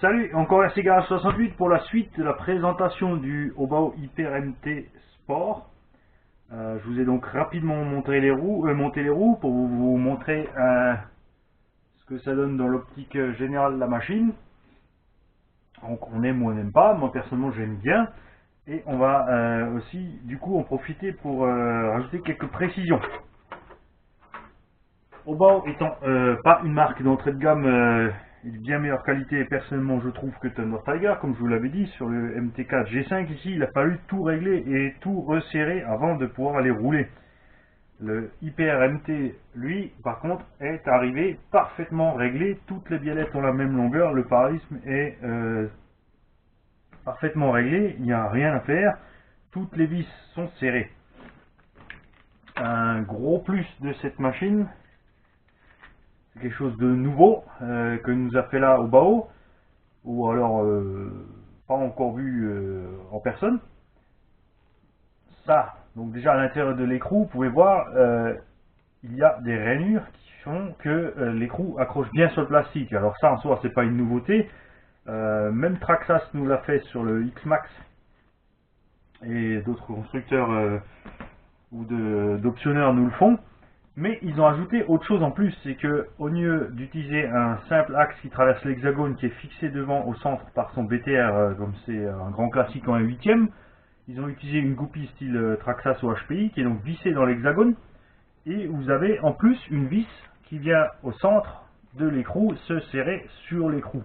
Salut, encore RC Garage 68 pour la suite de la présentation du Obao Hyper MT Sport. Je vous ai donc rapidement monté les roues pour vous montrer ce que ça donne dans l'optique générale de la machine. Donc on aime ou on n'aime pas, moi personnellement j'aime bien. Et on va aussi du coup en profiter pour rajouter quelques précisions. Obao étant pas une marque d'entrée de gamme de bien meilleure qualité, personnellement je trouve, que Thunder Tiger, comme je vous l'avais dit sur le MT4 G5 ici, il a fallu tout régler et tout resserrer avant de pouvoir aller rouler. Le Hyper MT, lui, par contre, est arrivé parfaitement réglé, toutes les biellettes ont la même longueur, le paralysme est parfaitement réglé, il n'y a rien à faire, toutes les vis sont serrées. Un gros plus de cette machine, c'est quelque chose de nouveau que nous a fait là au Obao, ou alors pas encore vu en personne. Ça, donc déjà à l'intérieur de l'écrou, vous pouvez voir, il y a des rainures qui font que l'écrou accroche bien sur le plastique. Alors ça en soi c'est pas une nouveauté, même Traxxas nous l'a fait sur le X-Max et d'autres constructeurs ou d'optionneurs nous le font. Mais ils ont ajouté autre chose en plus, c'est que au lieu d'utiliser un simple axe qui traverse l'hexagone qui est fixé devant au centre par son BTR, comme c'est un grand classique en 1/8e, ils ont utilisé une goupille style Traxxas ou HPI qui est donc vissée dans l'hexagone, et vous avez en plus une vis qui vient au centre de l'écrou se serrer sur l'écrou.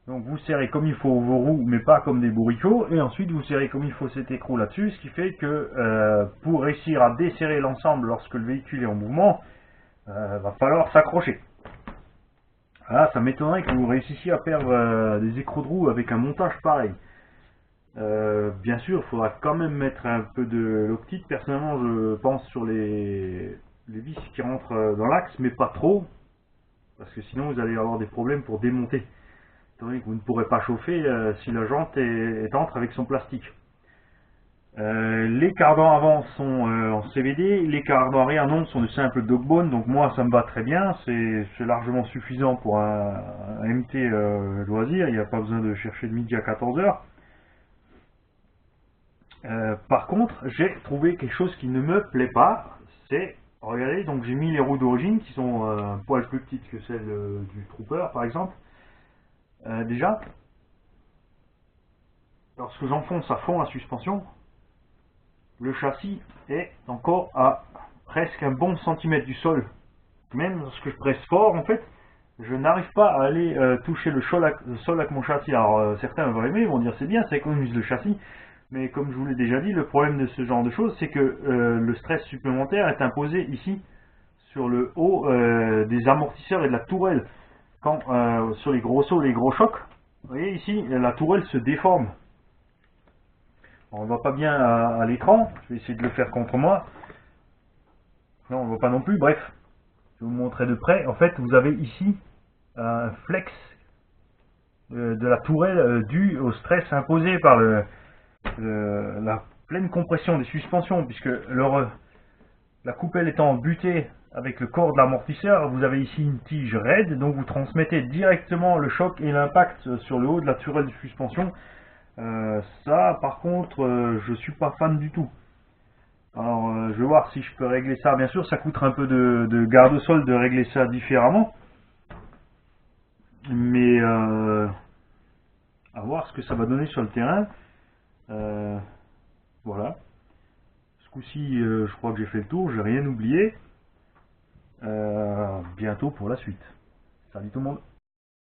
Donc vous serrez comme il faut vos roues, mais pas comme des bourricots, et ensuite vous serrez comme il faut cet écrou là-dessus, ce qui fait que pour réussir à desserrer l'ensemble lorsque le véhicule est en mouvement, va falloir s'accrocher. Là, ça m'étonnerait que vous réussissiez à faire des écrous de roues avec un montage pareil. Bien sûr, il faudra quand même mettre un peu de l'optique. Personnellement, je pense sur les vis qui rentrent dans l'axe, mais pas trop, parce que sinon vous allez avoir des problèmes pour démonter. Vous ne pourrez pas chauffer si la jante entre avec son plastique. Les cardans avant sont en CVD, les cardans arrière non, sont de simples dogbone, donc moi ça me va très bien, c'est largement suffisant pour un MT loisir, il n'y a pas besoin de chercher de midi à 14 heures. Par contre, j'ai trouvé quelque chose qui ne me plaît pas, c'est, regardez, donc j'ai mis les roues d'origine qui sont un poil plus petites que celles du Trooper par exemple. Déjà, lorsque j'enfonce à fond la suspension, le châssis est encore à presque un bon centimètre du sol. Même lorsque je presse fort, en fait, je n'arrive pas à aller toucher le sol avec mon châssis. Alors certains vont aimer, ils vont dire c'est bien, ça économise le châssis. Mais comme je vous l'ai déjà dit, le problème de ce genre de choses, c'est que le stress supplémentaire est imposé ici, sur le haut des amortisseurs et de la tourelle. Quand sur les gros sauts, les gros chocs, vous voyez ici, la tourelle se déforme. On ne voit pas bien à l'écran, je vais essayer de le faire contre moi. Non, on ne voit pas non plus, bref. Je vais vous montrer de près. En fait, vous avez ici un flex de la tourelle dû au stress imposé par la pleine compression des suspensions, puisque la coupelle étant butée avec le corps de l'amortisseur, vous avez ici une tige raide, donc vous transmettez directement le choc et l'impact sur le haut de la tourelle de suspension. Ça, par contre, je suis pas fan du tout. Alors, je vais voir si je peux régler ça. Bien sûr, ça coûtera un peu de garde-sol de régler ça différemment. Mais, à voir ce que ça va donner sur le terrain. Voilà. Ce coup-ci, je crois que j'ai fait le tour. J'ai rien oublié. Bientôt pour la suite. Salut tout le monde.